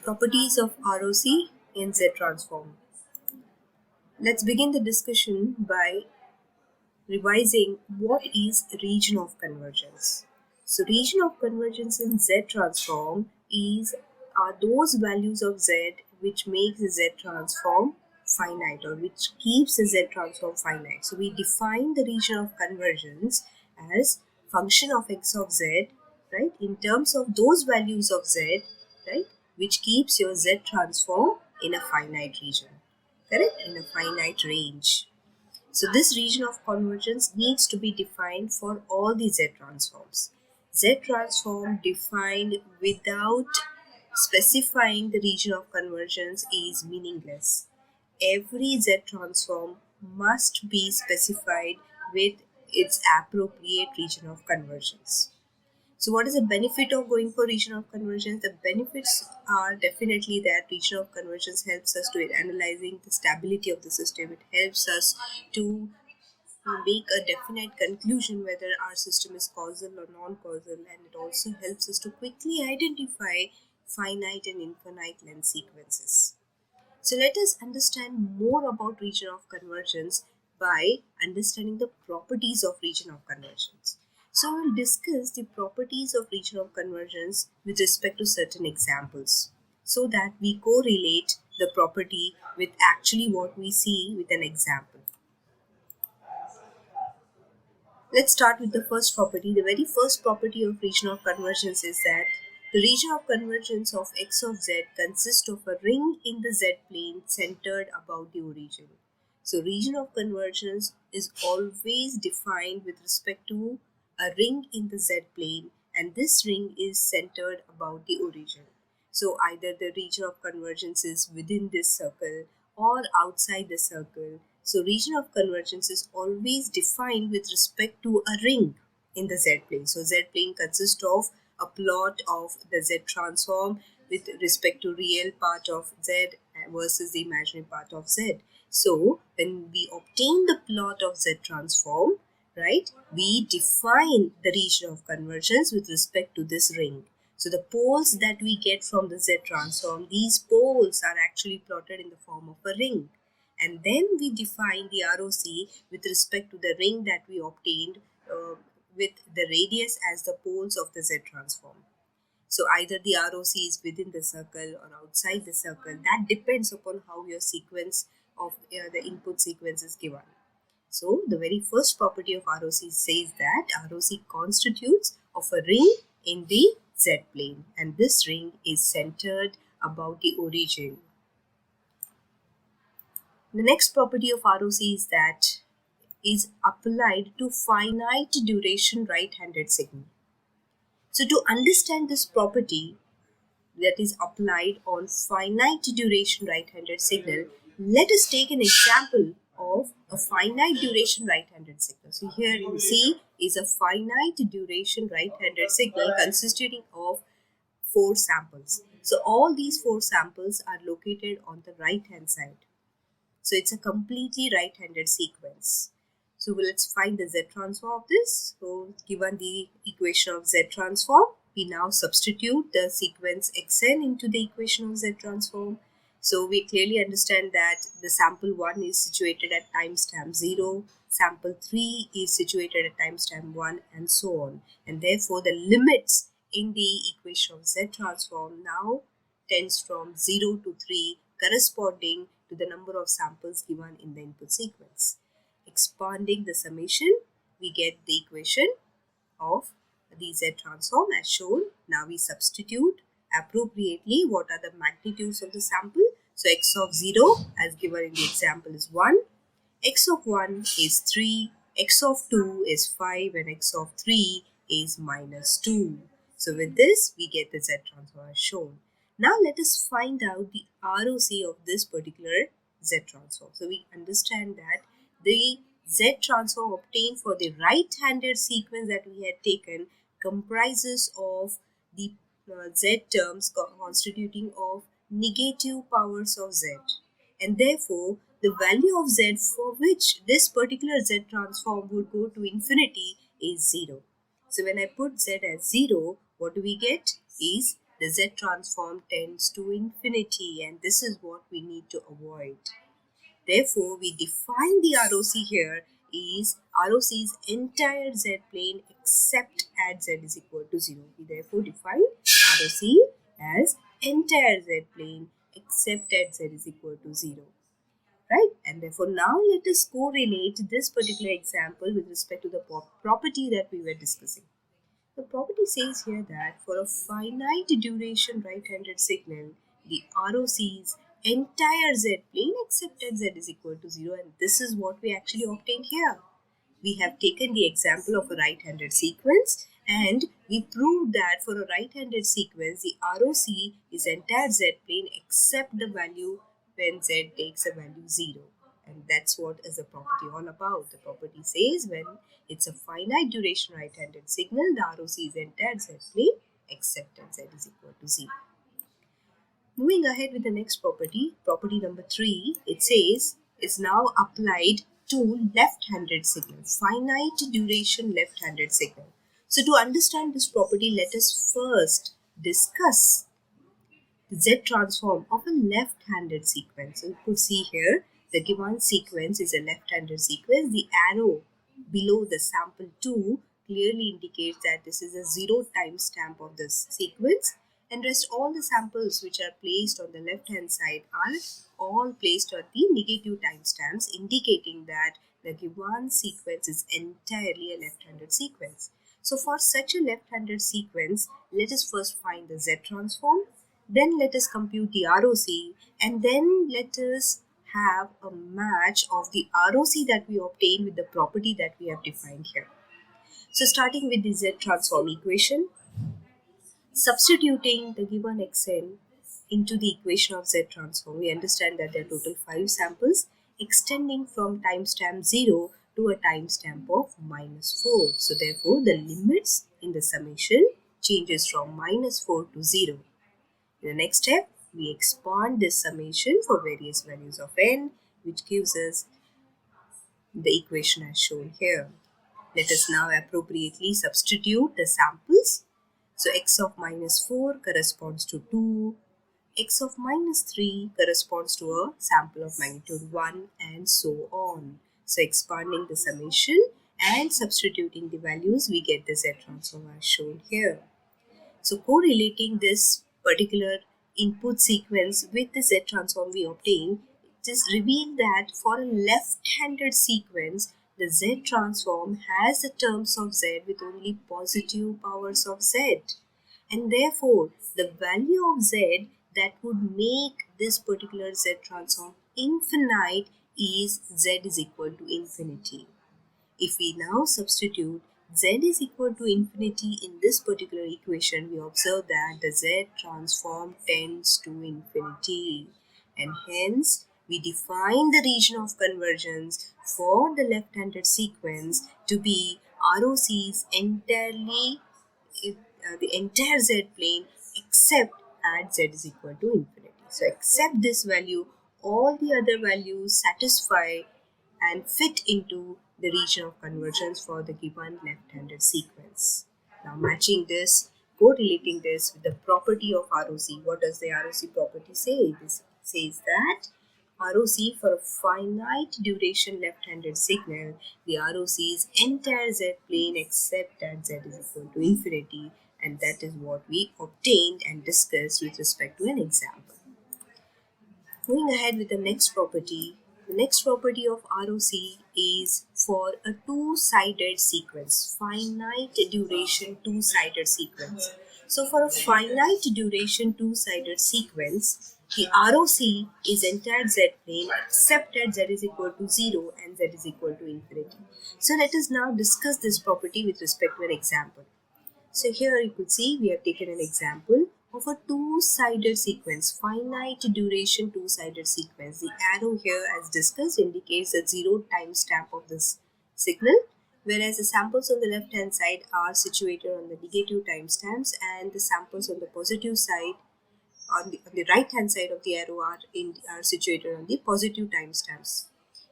Properties of ROC in Z transform. Let's begin the discussion by revising what is region of convergence. So region of convergence in Z transform are those values of Z which makes the Z transform finite or which keeps the Z transform finite. So we define the region of convergence as function of x of z, right, in terms of those values of z, right, which keeps your Z transform in a finite region, correct, in a finite range. So this region of convergence needs to be defined for all the Z transforms. Z transform defined without specifying the region of convergence is meaningless. Every Z transform must be specified with its appropriate region of convergence. So what is the benefit of going for region of convergence? The benefits are definitely that region of convergence helps us to analyzing the stability of the system. It helps us to make a definite conclusion whether our system is causal or non-causal, and it also helps us to quickly identify finite and infinite length sequences. So let us understand more about region of convergence by understanding the properties of region of convergence. So we'll discuss the properties of region of convergence with respect to certain examples so that we correlate the property with actually what we see with an example. Let's start with the first property. The very first property of region of convergence is that the region of convergence of x of z consists of a ring in the z plane centered about the origin. So region of convergence is always defined with respect to a ring in the z plane, and this ring is centered about the origin. So either the region of convergence is within this circle or outside the circle. So region of convergence is always defined with respect to a ring in the Z plane. So Z plane consists of a plot of the Z transform with respect to real part of Z versus the imaginary part of Z. So when we obtain the plot of Z transform, right, we define the region of convergence with respect to this ring. So the poles that we get from the Z transform, these poles are actually plotted in the form of a ring. And then we define the ROC with respect to the ring that we obtained with the radius as the poles of the Z transform. So either the ROC is within the circle or outside the circle. That depends upon how your sequence of the input sequence is given. So the very first property of ROC says that ROC constitutes of a ring in the Z plane, and this ring is centered about the origin. The next property of ROC is that is applied to finite duration right-handed signal. So to understand this property that is applied on finite duration right-handed signal, let us take an example of a finite duration right-handed signal. So here you see is a finite duration right-handed signal consisting of 4 samples. So all these 4 samples are located on the right-hand side. So it's a completely right-handed sequence. So let's find the Z transform of this. So given the equation of Z transform, we now substitute the sequence xn into the equation of Z transform. So we clearly understand that the sample 1 is situated at timestamp 0, sample 3 is situated at timestamp 1, and so on. And therefore the limits in the equation of Z transform now tends from 0 to 3, corresponding to the number of samples given in the input sequence. Expanding the summation, we get the equation of the Z transform as shown. Now we substitute appropriately what are the magnitudes of the sample. So x of 0 as given in the example is 1, x of 1 is 3, x of 2 is 5, and x of 3 is minus 2. So with this we get the Z transform as shown. Now let us find out the ROC of this particular Z transform. So we understand that the Z transform obtained for the right-handed sequence that we had taken comprises of the Z terms constituting of negative powers of Z, and therefore the value of Z for which this particular Z transform would go to infinity is 0. So when I put Z as 0, what do we get is the Z transform tends to infinity, and this is what we need to avoid. Therefore, we define the ROC here is ROC's entire Z plane except at Z is equal to 0. We therefore define ROC as entire Z plane except at Z is equal to 0. Right? And therefore, now let us correlate this particular example with respect to the property that we were discussing. The property says here that for a finite duration right-handed signal, the ROC's entire Z-plane except at Z is equal to 0, and this is what we actually obtained here. We have taken the example of a right-handed sequence, and we proved that for a right-handed sequence, the ROC is entire Z-plane except the value when Z takes a value 0. And that's what is the property all about. The property says when it's a finite duration right-handed signal, the ROC is entire Z-plane except at Z is equal to 0. Moving ahead with the next property, property number 3, it says is now applied to left-handed signal, finite duration left-handed signal. So to understand this property, let us first discuss the Z transform of a left-handed sequence. So you could see here the given sequence is a left-handed sequence. The arrow below the sample 2 clearly indicates that this is a 0 timestamp of this sequence, and rest all the samples which are placed on the left hand side are all placed at the negative timestamps, indicating that the given sequence is entirely a left-handed sequence. So for such a left-handed sequence, let us first find the Z transform, then let us compute the ROC, and then let us have a match of the ROC that we obtain with the property that we have defined here. So starting with the Z transform equation, substituting the given xn into the equation of Z transform, we understand that there are total 5 samples extending from timestamp 0 to a timestamp of -4. So therefore, the limits in the summation changes from -4 to 0. In the next step, we expand this summation for various values of n, which gives us the equation as shown here. Let us now appropriately substitute the samples. So x of -4 corresponds to 2, x of -3 corresponds to a sample of magnitude 1, and so on. So expanding the summation and substituting the values, we get the Z transform as shown here. So correlating this particular input sequence with the Z transform we obtain, it is revealed that for a left-handed sequence, the Z transform has the terms of Z with only positive powers of Z. And therefore, the value of Z that would make this particular Z transform infinite is Z is equal to infinity. If we now substitute Z is equal to infinity in this particular equation, we observe that the Z transform tends to infinity, and hence we define the region of convergence for the left-handed sequence to be ROC's entirely the entire Z plane except at Z is equal to infinity. So except this value, all the other values satisfy and fit into the region of convergence for the given left-handed sequence. Now matching this, correlating this with the property of ROC. What does the ROC property say? This says that ROC for a finite duration left-handed signal, the ROC's entire Z plane except at Z is equal to infinity, and that is what we obtained and discussed with respect to an example. Moving ahead with the next property of ROC is for a two-sided sequence, finite duration two-sided sequence. So for a finite duration two-sided sequence, the ROC is entire Z plane except at Z is equal to 0 and Z is equal to infinity. So let us now discuss this property with respect to an example. So here you could see we have taken an example of a two-sided sequence, finite duration two-sided sequence. The arrow here as discussed indicates the 0 timestamp of this signal, whereas the samples on the left hand side are situated on the negative timestamps, and the samples on the positive side, on the right hand side of the arrow are situated on the positive timestamps.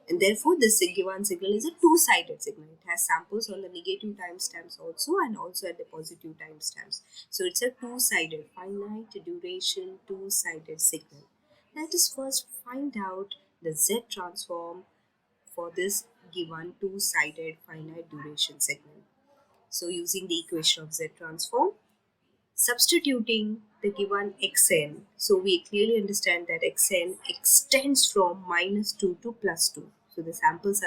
And therefore, this given signal is a two-sided signal. It has samples on the negative timestamps also and also at the positive timestamps. So it's a two-sided, finite duration, two-sided signal. Let us first find out the Z transform for this given two-sided finite duration signal. So using the equation of Z transform, substituting the given xn, so we clearly understand that xn extends from -2 to +2. So the samples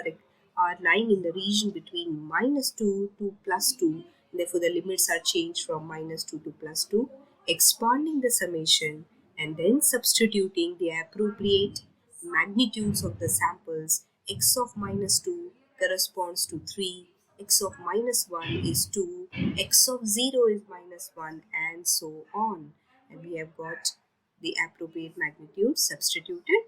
are lying in the region between -2 to +2. Therefore, the limits are changed from -2 to +2, expanding the summation and then substituting the appropriate magnitudes of the samples. X of -2 corresponds to 3, x of -1 is 2, x of 0 is -1, and so on. And we have got the appropriate magnitude substituted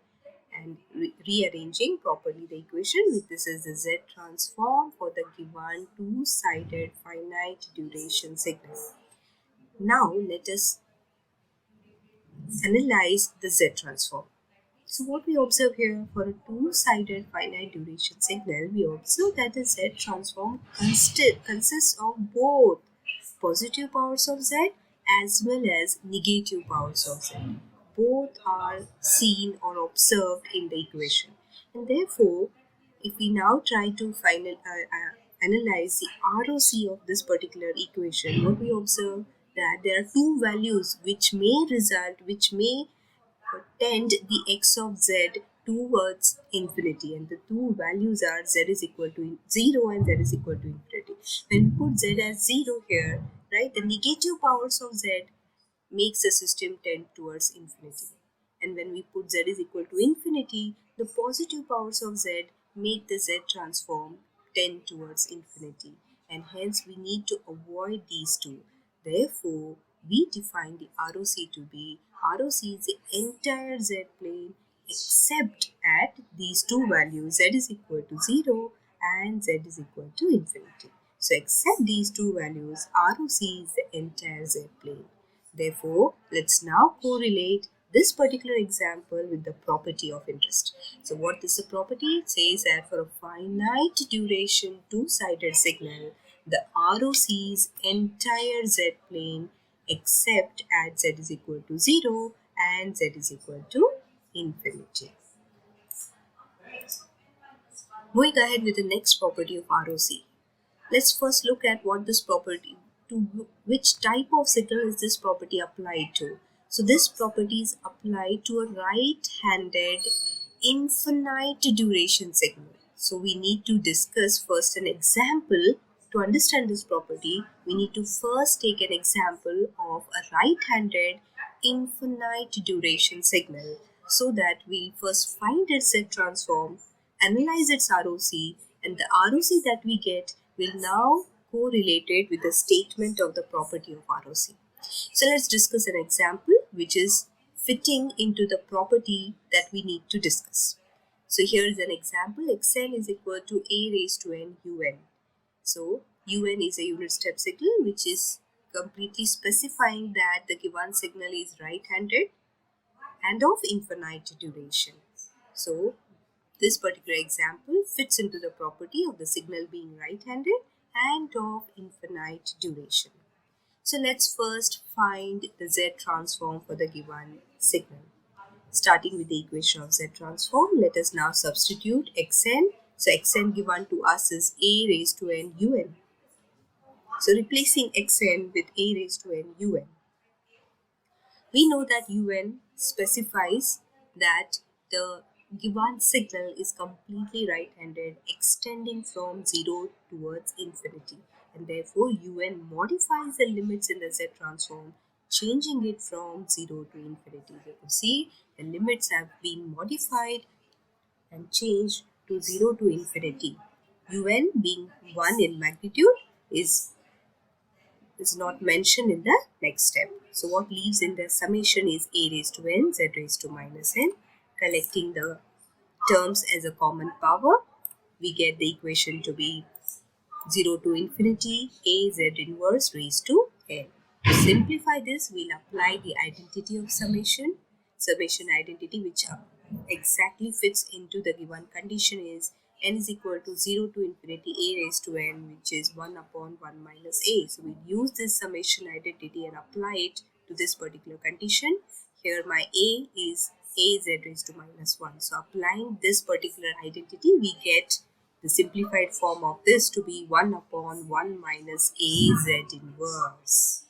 and rearranging properly the equation. With this is the Z transform for the given two-sided finite duration signal. Now let us analyze the Z transform. So what we observe here for a two-sided finite duration signal, we observe that the Z transform consists of both positive powers of Z as well as negative powers of Z. Both are seen or observed in the equation. And therefore, if we now try to analyze the ROC of this particular equation, what we observe that there are two values which may tend the x of z towards infinity, and the two values are z is equal to 0 and z is equal to infinity. When we put z as 0 here, right, the negative powers of z makes the system tend towards infinity. And when we put z is equal to infinity, the positive powers of z make the z transform tend towards infinity. And hence we need to avoid these two. Therefore, we define the ROC to be ROC is the entire z plane except at these two values, z is equal to 0 and z is equal to infinity. So except these two values, ROC is the entire z plane. Therefore, let's now correlate this particular example with the property of interest. So what is the property? It says that for a finite duration two-sided signal, the ROC's entire z plane except at z is equal to 0 and z is equal to infinity. Moving ahead with the next property of ROC. Let's first look at what this property, to which type of signal is this property applied to. So this property is applied to a right-handed infinite duration signal. So we need to discuss first an example. To understand this property, we need to first take an example of a right-handed infinite duration signal, so that we'll first find its Z transform, analyze its ROC, and the ROC that we get will now correlate it with the statement of the property of ROC. So let's discuss an example which is fitting into the property that we need to discuss. So here is an example. Xn is equal to a raised to n un. So un is a unit step signal which is completely specifying that the given signal is right-handed and of infinite duration. So this particular example fits into the property of the signal being right-handed and of infinite duration. So let's first find the Z transform for the given signal. Starting with the equation of Z transform, let us now substitute Xn. So Xn given to us is a raised to n un. So replacing Xn with a raised to n un. We know that un specifies that the given signal is completely right-handed, extending from 0 towards infinity, and therefore un modifies the limits in the Z transform, changing it from 0 to infinity. You can see the limits have been modified and changed to 0 to infinity. Un being 1 in magnitude is not mentioned in the next step. So what leaves in the summation is a raised to n, z raised to minus n. Collecting the terms as a common power, we get the equation to be 0 to infinity a z inverse raised to n. To simplify this, we'll apply the identity of summation identity, which exactly fits into the given condition is n is equal to 0 to infinity a raised to n, which is 1 upon 1 minus a. So we use this summation identity and apply it to this particular condition. Here my a is a z raised to minus 1. So applying this particular identity, we get the simplified form of this to be 1 upon 1 minus a z inverse.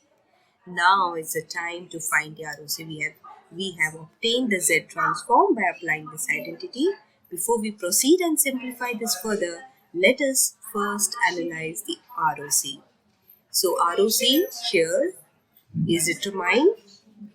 Now is the time to find the ROC. We have obtained the Z transform by applying this identity. Before we proceed and simplify this further, let us first analyze the ROC. So ROC here is determined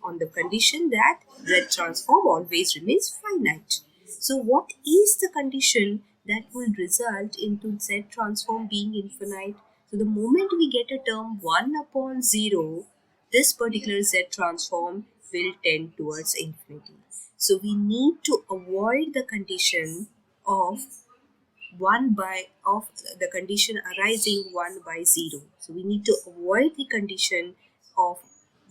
on the condition that Z transform always remains finite. So what is the condition that will result into Z transform being infinite? So the moment we get a term 1 upon 0, this particular Z transform will tend towards infinity. So we need to avoid the condition of 1 by of the condition arising 1 by 0. So we need to avoid the condition of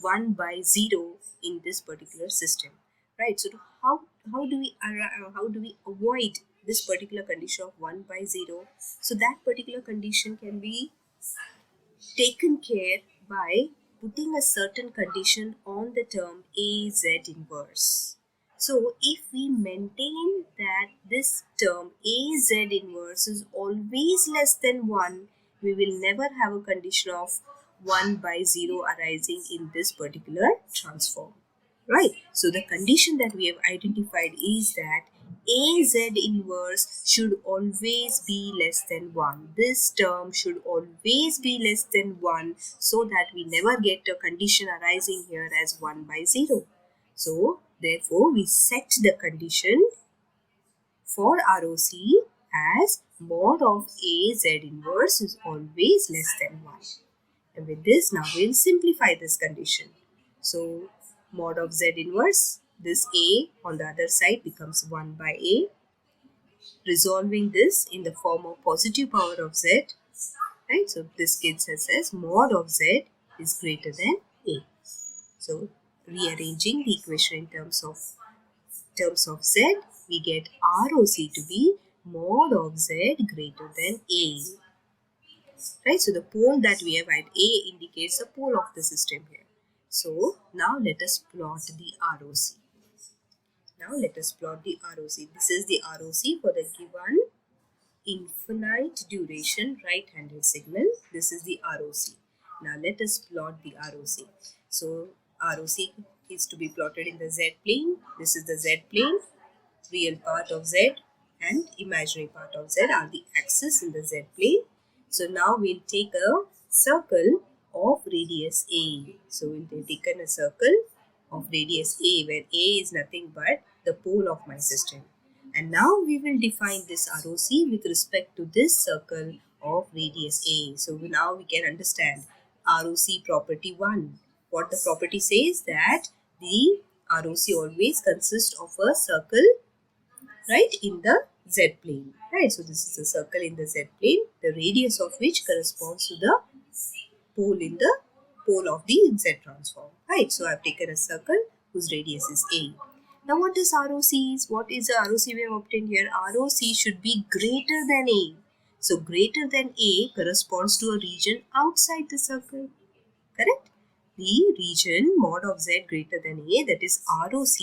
1 by 0 in this particular system, right? So how do we avoid this particular condition of 1 by 0? So that particular condition can be taken care by putting a certain condition on the term AZ inverse. So if we maintain that this term AZ inverse is always less than 1, we will never have a condition of 1 by 0 arising in this particular transform. Right. So the condition that we have identified is that AZ inverse should always be less than 1. This term should always be less than 1 so that we never get a condition arising here as 1 by 0. So therefore we set the condition for ROC as mod of AZ inverse is always less than 1. And with this, now we'll simplify this condition. So mod of Z inverse, this A on the other side becomes 1 by A. Resolving this in the form of positive power of Z, right? So this gives us as mod of Z is greater than A. So rearranging the equation in terms of Z, we get ROC to be mod of Z greater than A. Right, so the pole that we have at A indicates the pole of the system here. So now let us plot the ROC. This is the ROC for the given infinite duration right-handed signal. This is the ROC. Now let us plot the ROC. So ROC is to be plotted in the Z plane. This is the Z plane. Real part of Z and imaginary part of Z are the axis in the Z plane. So now we'll take a circle of radius A. So we'll take a circle of radius A where A is nothing but the pole of my system. And now we will define this ROC with respect to this circle of radius A. So now we can understand ROC property 1. What the property says that the ROC always consists of a circle, right, in the Z plane, right? So this is a circle in the Z plane, the radius of which corresponds to the pole of the Z transform, right? So I've taken a circle whose radius is A. Now what is ROC? What is the ROC we have obtained here? ROC should be greater than A. So greater than A corresponds to a region outside the circle, correct? The region mod of Z greater than A, that is ROC,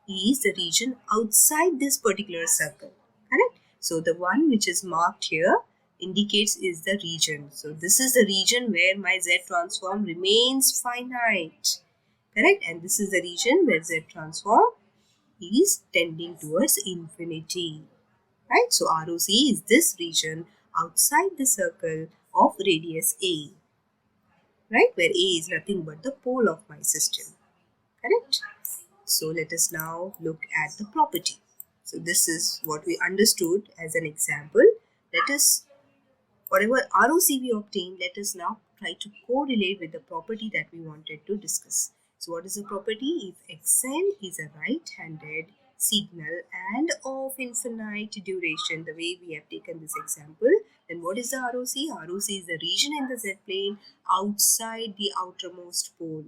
is the region outside this particular circle, correct? So the one which is marked here indicates is the region. So this is the region where my Z transform remains finite, correct? And this is the region where Z transform is tending towards infinity, right? So ROC is this region outside the circle of radius A, right, where A is nothing but the pole of my system, correct? So let us now look at the property. So this is what we understood as an example. Let us, whatever ROC we obtained, let us now try to correlate with the property that we wanted to discuss. So what is the property? If Xn is a right-handed signal and of infinite duration, the way we have taken this example, then what is the ROC? ROC is the region in the Z plane outside the outermost pole.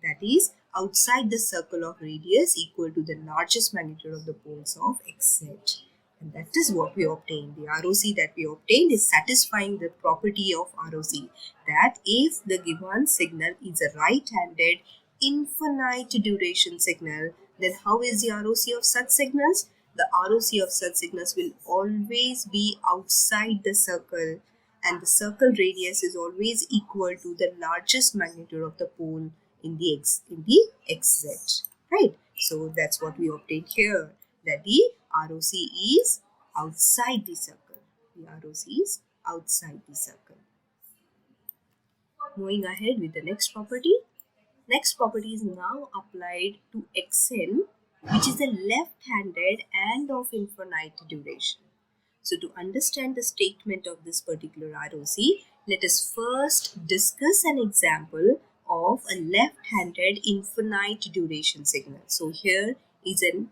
that is outside the circle of radius equal to the largest magnitude of the poles of xz. And that is what we obtained. The ROC that we obtained is satisfying the property of ROC, that if the given signal is a right-handed infinite duration signal, then how is the ROC of such signals? The ROC of such signals will always be outside the circle, and the circle radius is always equal to the largest magnitude of the pole in the xz, right? So that's what we obtained here, that the ROC is outside the circle. The ROC is outside the circle. Moving ahead with the next property. Next property is now applied to xn, which is a left-handed and of infinite duration. So to understand the statement of this particular ROC, let us first discuss an example of a left-handed infinite duration signal. So here is an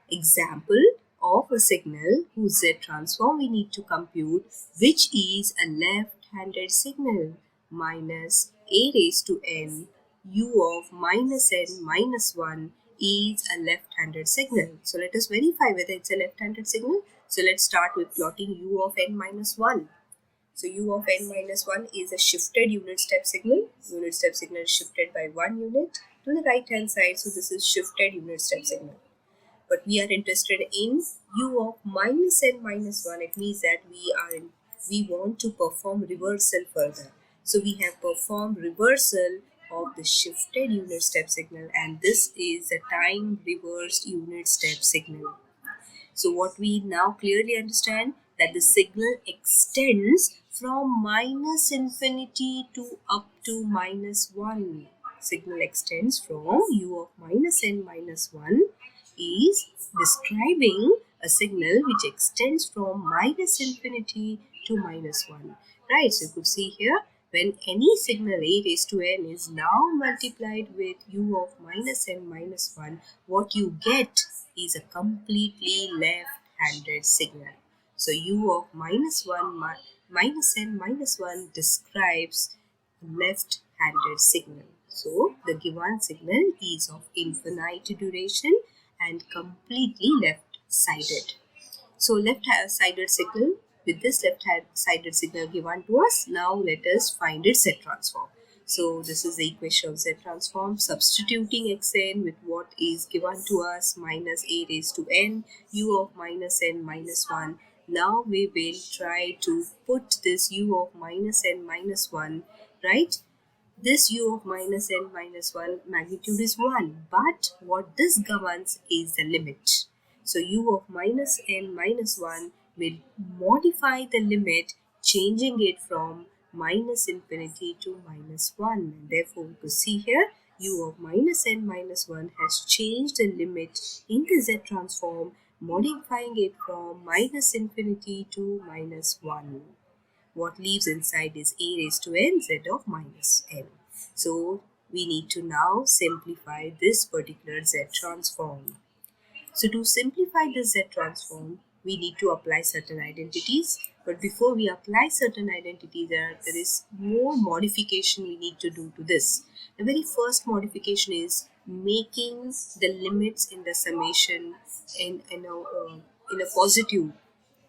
example of a signal whose Z transform we need to compute, which is a left-handed signal, minus a raised to n u of minus n minus 1 is a left-handed signal. So let us verify whether it's a left-handed signal. So let's start with plotting u of n minus 1. So u of n minus 1 is a shifted unit step signal. Unit step signal is shifted by 1 unit to the right hand side. So this is shifted unit step signal. But we are interested in u of minus n minus 1. It means that we want to perform reversal further. So we have performed reversal of the shifted unit step signal, and this is a time reversed unit step signal. So what we now clearly understand, that the signal extends from minus infinity to up to minus 1. Signal extends from u of minus n minus 1 is describing a signal which extends from minus infinity to minus 1. Right, so you could see here, when any signal a raised to n is now multiplied with u of minus n minus 1, what you get is a completely left-handed signal. So u of minus 1 minus n minus 1 describes left-handed signal. So the given signal is of infinite duration and completely left-sided. So left-sided signal, with this left-sided signal given to us, now let us find its Z transform. So this is the equation of Z transform, substituting xn with what is given to us, minus a raised to n, u of minus n minus 1. Now we will try to put this u of minus n minus 1, right? This u of minus n minus 1 magnitude is 1, but what this governs is the limit. So u of minus n minus 1 will modify the limit, changing it from minus infinity to minus 1. And therefore, we could see here u of minus n minus 1 has changed the limit in the Z transform, modifying it from minus infinity to minus 1. What leaves inside is a raised to n z of minus n. So we need to now simplify this particular Z transform. So to simplify the Z transform, we need to apply certain identities. But before we apply certain identities, there is more modification we need to do to this. The very first modification is making the limits in the summation in a positive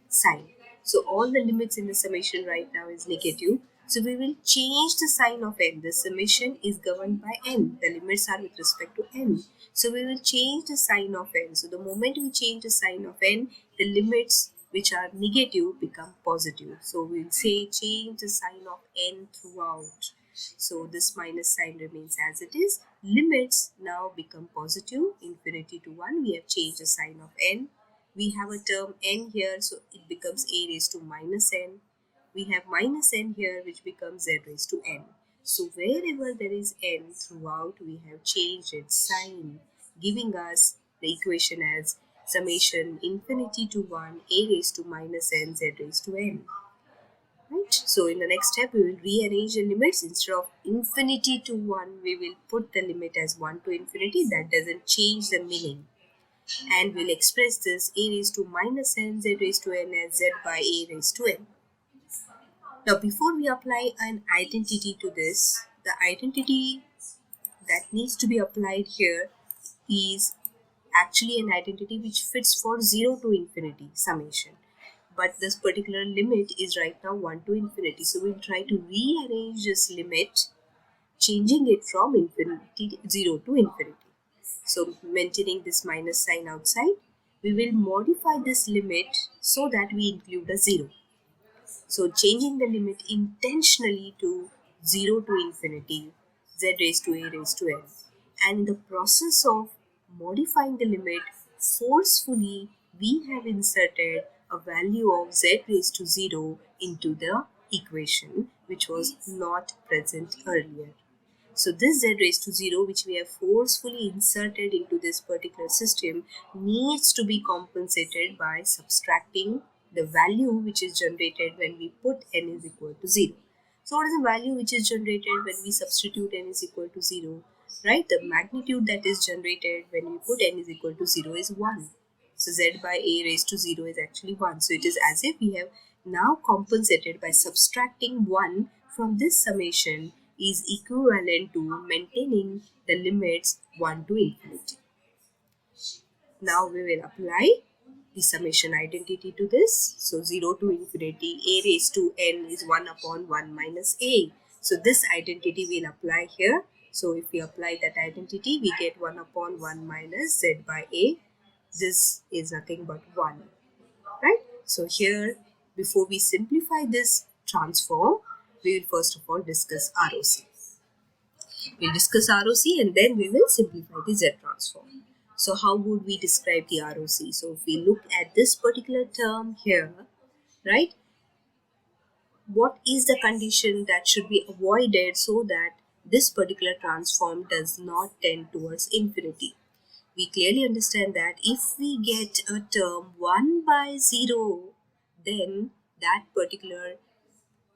sign. So all the limits in the summation right now is negative. So we will change the sign of n. The summation is governed by n. The limits are with respect to n. So we will change the sign of n. So the moment we change the sign of n, the limits which are negative become positive. So we'll say change the sign of n throughout. So this minus sign remains as it is. Limits now become positive, infinity to 1. We have changed the sign of n. We have a term n here, so it becomes a raised to minus n. We have minus n here, which becomes z raised to n. So wherever there is n throughout, we have changed its sign, giving us the equation as summation infinity to 1, a raised to minus n, z raised to n. Right? So in the next step, we will rearrange the limits. Instead of infinity to 1, we will put the limit as 1 to infinity. That doesn't change the meaning. And we'll express this a raised to minus n, z raised to n as z by a raised to n. Now before we apply an identity to this, the identity that needs to be applied here is actually an identity which fits for 0 to infinity summation. But this particular limit is right now 1 to infinity. So we'll try to rearrange this limit, changing it from infinity 0 to infinity. So maintaining this minus sign outside, we will modify this limit so that we include a 0. So changing the limit intentionally to 0 to infinity, z raised to a raised to n. And in the process of modifying the limit, forcefully we have inserted a value of z raised to 0 into the equation, which was not present earlier. So this z raised to 0, which we have forcefully inserted into this particular system, needs to be compensated by subtracting the value which is generated when we put n is equal to 0. So what is the value which is generated when we substitute n is equal to 0? Right? The magnitude that is generated when we put n is equal to 0 is 1. So z by a raised to 0 is actually 1. So it is as if we have now compensated by subtracting 1 from this summation is equivalent to maintaining the limits 1 to infinity. Now we will apply the summation identity to this. So 0 to infinity, a raised to n is 1 upon 1 minus a. So this identity will apply here. So if we apply that identity, we get 1 upon 1 minus z by a. This is nothing but 1. Right? So here, before we simplify this transform, we will first of all discuss ROC. We'll discuss ROC and then we will simplify the Z transform. So how would we describe the ROC? So if we look at this particular term here, right, what is the condition that should be avoided so that this particular transform does not tend towards infinity? We clearly understand that if we get a term 1 by 0, then that particular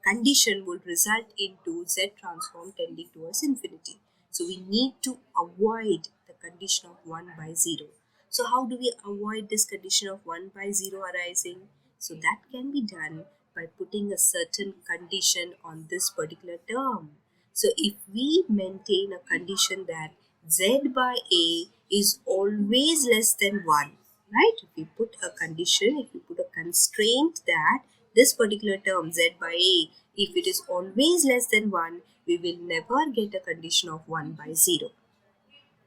condition would result into Z transform tending towards infinity. So we need to avoid the condition of 1 by 0. So how do we avoid this condition of 1 by 0 arising? So that can be done by putting a certain condition on this particular term. So if we maintain a condition that Z by A is always less than 1, right? If we put a condition, if we put a constraint that this particular term z by a, if it is always less than 1, we will never get a condition of 1 by 0.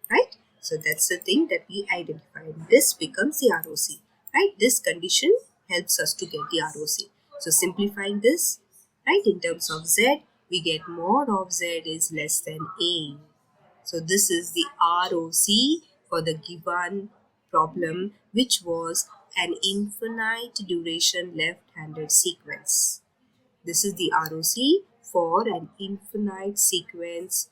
Right? So that's the thing that we identified. This becomes the ROC. Right? This condition helps us to get the ROC. So simplifying this, right, in terms of z, we get mod of z is less than a. So this is the ROC for the given problem, which was an infinite duration left-handed sequence. This is the ROC for an infinite sequence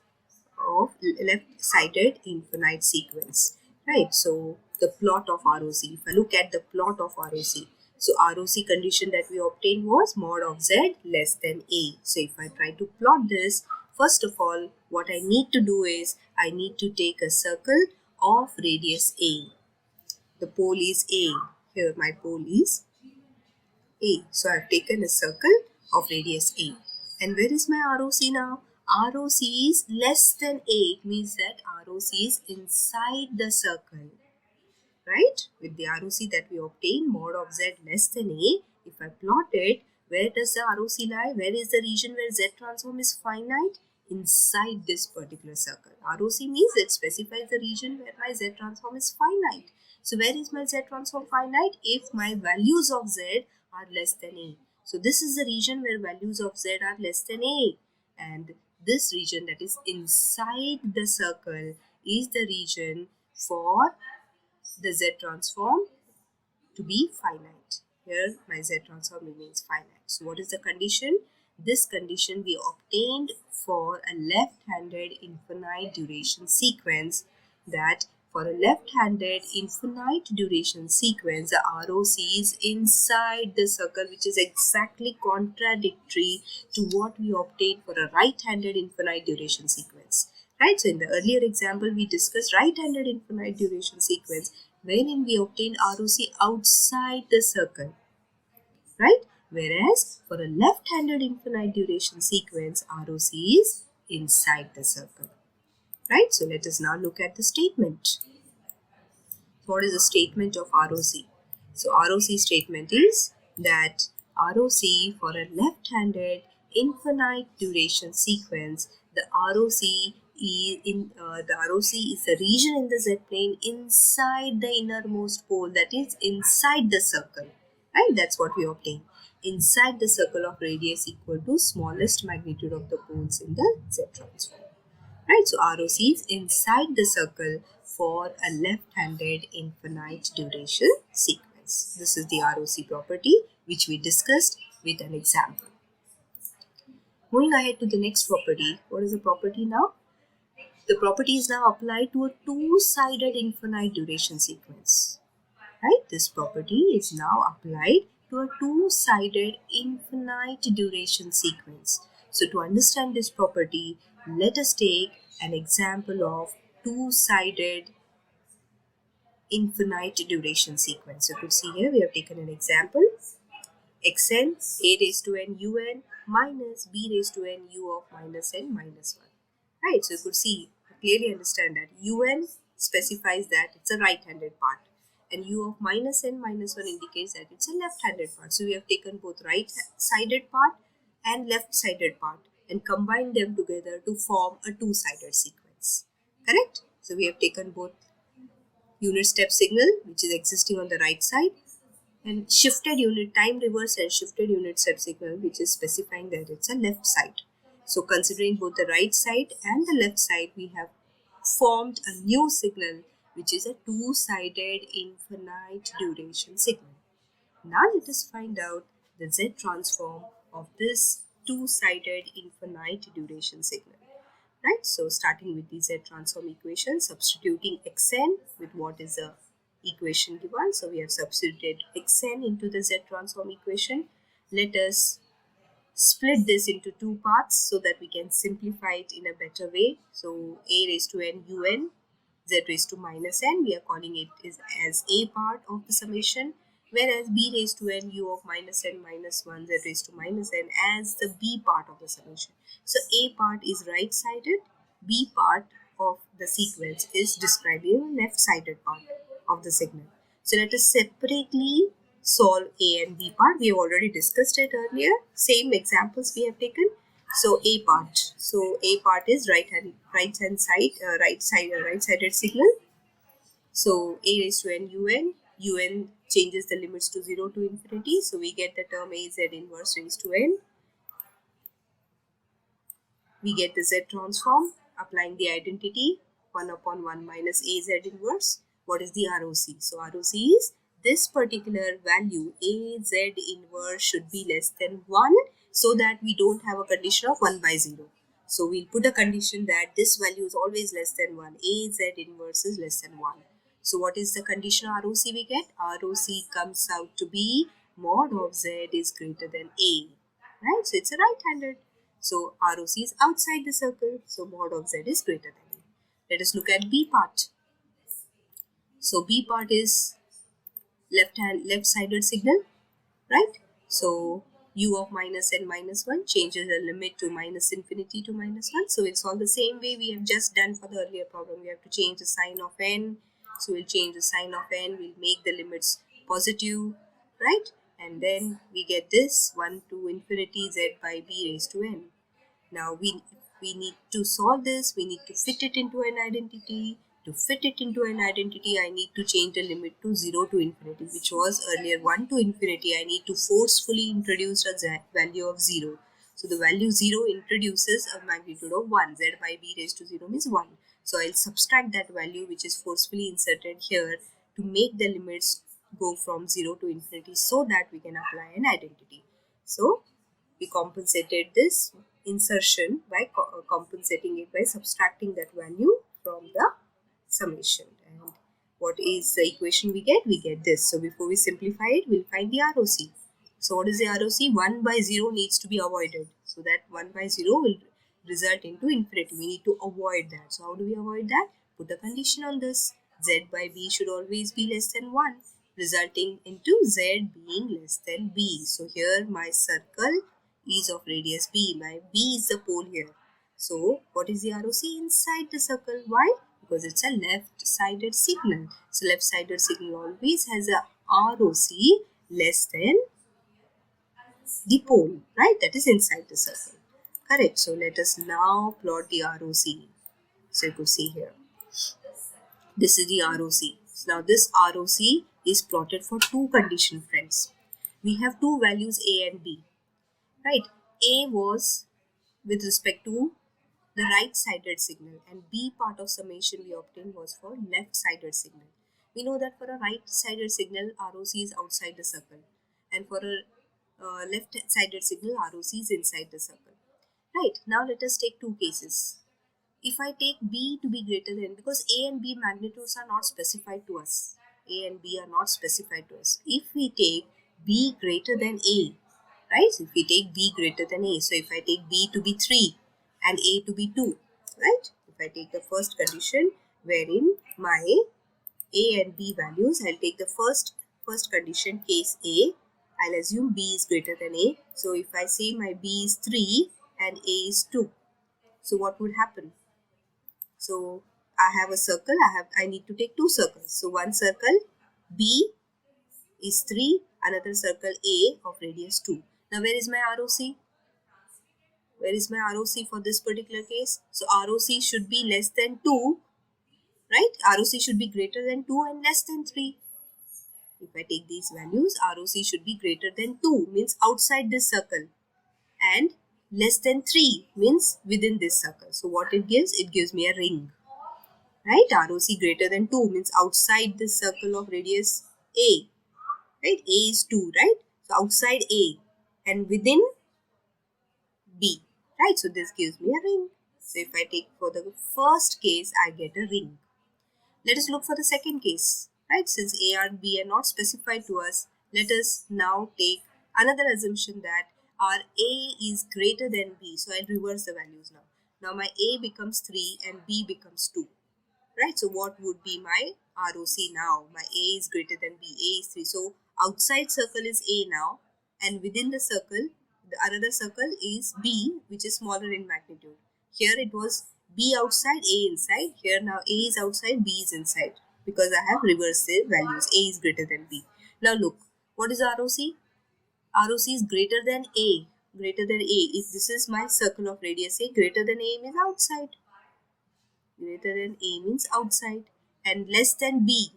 of left-sided infinite sequence. Right, so the plot of ROC, if I look at the plot of ROC, so ROC condition that we obtained was mod of z less than a. So if I try to plot this, first of all, what I need to do is I need to take a circle of radius a. The pole is a. Here my pole is a. So I've taken a circle of radius a. And where is my ROC now? ROC is less than a. It means that ROC is inside the circle. Right? With the ROC that we obtain, mod of z less than a, if I plot it, where does the ROC lie? Where is the region where z transform is finite? Inside this particular circle. ROC means it specifies the region where my z transform is finite. So where is my z transform finite? If my values of z are less than a. So this is the region where values of z are less than a. And this region that is inside the circle is the region for the z transform to be finite. Here my z transform remains finite. So what is the condition? This condition we obtained for a left-handed infinite duration sequence, that for a left-handed infinite duration sequence, the ROC is inside the circle, which is exactly contradictory to what we obtained for a right-handed infinite duration sequence. Right, so in the earlier example, we discussed right-handed infinite duration sequence, wherein we obtained ROC outside the circle, right? Whereas for a left-handed infinite duration sequence, ROC is inside the circle. right? So let us now look at the statement. What is the statement of ROC? So ROC statement is that ROC for a left-handed infinite duration sequence, the ROC is the region in the Z plane inside the innermost pole, that is inside the circle, right? That's what we obtain. Inside the circle of radius equal to smallest magnitude of the poles in the Z transform. Right, so ROC is inside the circle for a left-handed infinite duration sequence. This is the ROC property which we discussed with an example. Moving ahead to the next property. What is the property now? The property is now applied to a two-sided infinite duration sequence. Right, this property is now applied to a two-sided infinite duration sequence. So to understand this property, let us take an example of two-sided infinite duration sequence. So to see here, we have taken an example, xn a raised to n un minus b raised to n u of minus n minus 1. Right, so you could see, clearly understand that un specifies that it's a right-handed part and u of minus n minus 1 indicates that it's a left-handed part. So we have taken both right-sided part and left-sided part and combined them together to form a two-sided sequence. Correct? So we have taken both unit step signal which is existing on the right side and shifted unit time reverse and shifted unit step signal which is specifying that it's a left side. So considering both the right side and the left side, we have formed a new signal which is a two-sided infinite duration signal. Now let us find out the Z transform of this two-sided infinite duration signal. Right, so starting with the Z transform equation, substituting xn with what is the equation given. So we have substituted xn into the Z transform equation. Let us split this into two parts so that we can simplify it in a better way. So a raised to n un z raised to minus n, we are calling it as a part of the summation, whereas b raised to n u of minus n minus 1 z raised to minus n as the b part of the summation. So a part is right-sided, b part of the sequence is describing the left-sided part of the signal. So let us separately solve a and b part. We have already discussed it earlier. Same examples we have taken. So a part. So a part is right-sided signal. So a raised to n un changes the limits to 0 to infinity. So we get the term a z inverse raised to n. We get the Z transform, applying the identity 1 upon 1 minus AZ inverse. What is the ROC? So ROC is this particular value AZ inverse should be less than 1 so that we don't have a condition of 1 by 0. So we'll put a condition that this value is always less than 1. AZ inverse is less than 1. So what is the condition ROC we get? ROC comes out to be mod of Z is greater than A. Right? So it's a right-handed. So ROC is outside the circle. So mod of Z is greater than A. Let us look at B part. So B part is left-sided signal, right? So u of minus n minus 1 changes the limit to minus infinity to minus 1. So it's all the same way we have just done for the earlier problem. We have to change the sign of n. So we'll change the sign of n. We'll make the limits positive, right? And then we get this 1 to infinity z by b raised to n. Now we need to solve this. We need to fit it into an identity. To fit it into an identity, I need to change the limit to 0 to infinity, which was earlier 1 to infinity. I need to forcefully introduce a value of 0. So the value 0 introduces a magnitude of 1. Z by b raised to 0 means 1. So I'll subtract that value which is forcefully inserted here to make the limits go from 0 to infinity so that we can apply an identity. So we compensated this insertion by compensating it by subtracting that value from the summation. And what is the equation we get? We get this. So before we simplify it, we'll find the ROC. So what is the ROC? 1 by 0 needs to be avoided. So that 1 by 0 will result into infinity. We need to avoid that. So how do we avoid that? Put a condition on this. Z by b should always be less than 1, resulting into z being less than b. So here my circle is of radius b. My b is the pole here. So what is the ROC inside the circle? Why? Because it's a left-sided signal. So left-sided signal always has a ROC less than the pole, right? That is inside the circle. Correct. So let us now plot the ROC. So you could see here. This is the ROC. Now this ROC is plotted for two condition, friends. We have two values A and B, right? A was with respect to the right-sided signal, and B part of summation we obtained was for left-sided signal. We know that for a right-sided signal, ROC is outside the circle, and for a left-sided signal, ROC is inside the circle. Right, now let us take two cases. If I take B to be greater than, because A and B magnitudes are not specified to us. A and B are not specified to us. If we take B greater than A, right? So if we take B greater than A, so if I take B to be 3 and A to be 2, right? If I take the first condition wherein my A and B values, I'll take the first condition, case A. I'll assume B is greater than A. So if I say my B is 3 and A is 2, so what would happen? So I have a circle, I need to take two circles. So one circle B is 3, another circle A of radius 2. Now where is my ROC? Where is my ROC for this particular case? So ROC should be less than 2, right? ROC should be greater than 2 and less than 3. If I take these values, ROC should be greater than 2, means outside this circle, and less than 3 means within this circle. So what it gives? It gives me a ring. Right? ROC greater than 2 means outside this circle of radius A. Right? A is 2, right? So outside A and within B. Right? So this gives me a ring. So if I take for the first case, I get a ring. Let us look for the second case. Right? Since A and B are not specified to us, let us now take another assumption that our A is greater than B. So I'll reverse the values now. Now my A becomes 3 and B becomes 2. Right, so what would be my ROC now? My A is greater than B, A is 3. So outside circle is A now, and within the circle, the another circle is B, which is smaller in magnitude. Here it was B outside, A inside. Here now A is outside, B is inside, because I have reversed the values. A is greater than B. Now look, what is ROC? ROC is greater than A. Greater than A. If this is my circle of radius A, greater than A means outside. Greater than A means outside, and less than B.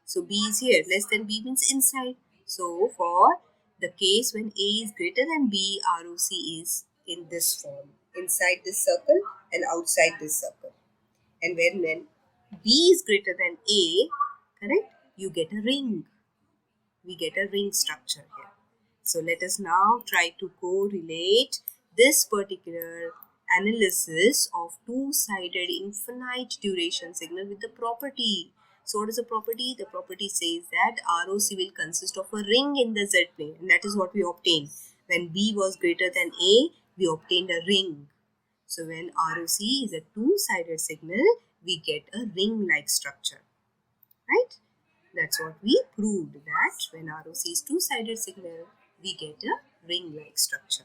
So B is here. Less than B means inside. So for the case when A is greater than B, ROC is in this form. Inside this circle and outside this circle. And when B is greater than A, correct, you get a ring. We get a ring structure here. So let us now try to correlate this particular analysis of two-sided infinite duration signal with the property. So what is the property? The property says that ROC will consist of a ring in the Z plane, and that is what we obtained. When B was greater than A, we obtained a ring. So when ROC is a two-sided signal, we get a ring-like structure, right? That's what we proved, that when ROC is two-sided signal, we get a ring-like structure.